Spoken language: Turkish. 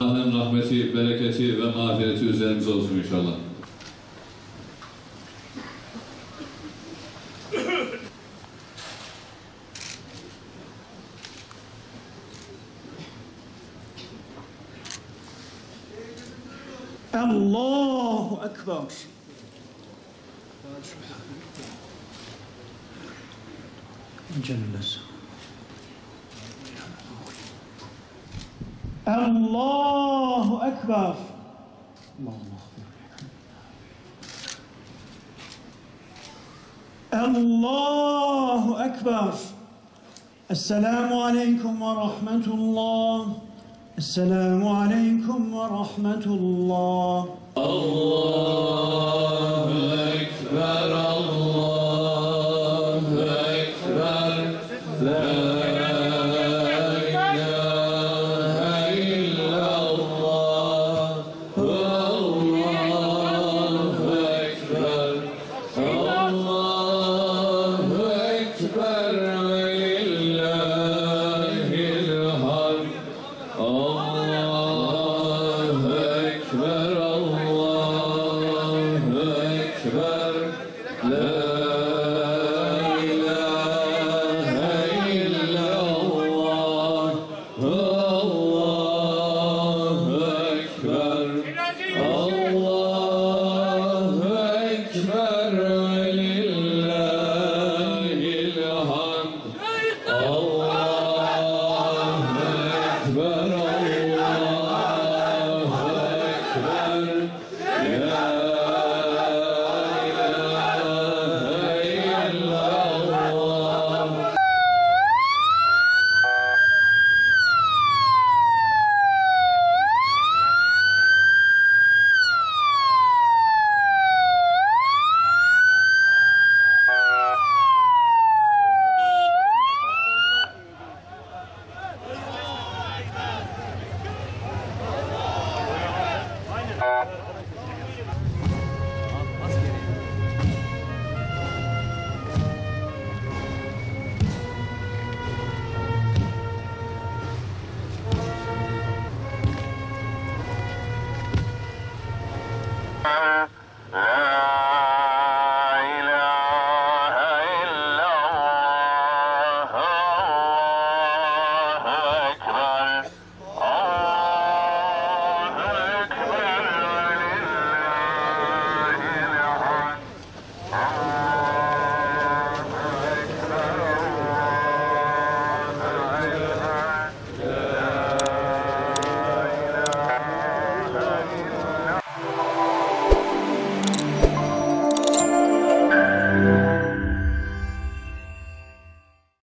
Allah'ın rahmeti, bereketi ve mağfireti üzerimize olsun inşallah. Allahu Ekber. Cennet. Allahu Ekber. Allahu Ekber. Esselamu Aleyküm ve Rahmetullah. Esselamu Aleyküm ve Rahmetullah. Allahu Ekber, Allahu Ekber, la ilahe illallah, Allahu Ekber, Allahu Ekber, lillahil hamd. Allahu Ekber, Allahu Ekber, la ilahe illallah, Allahu Ekber, Allahu Ekber, lillahil hamd. Allahu Ekber, Allahu Ekber, la ilahe illallah. Aynen.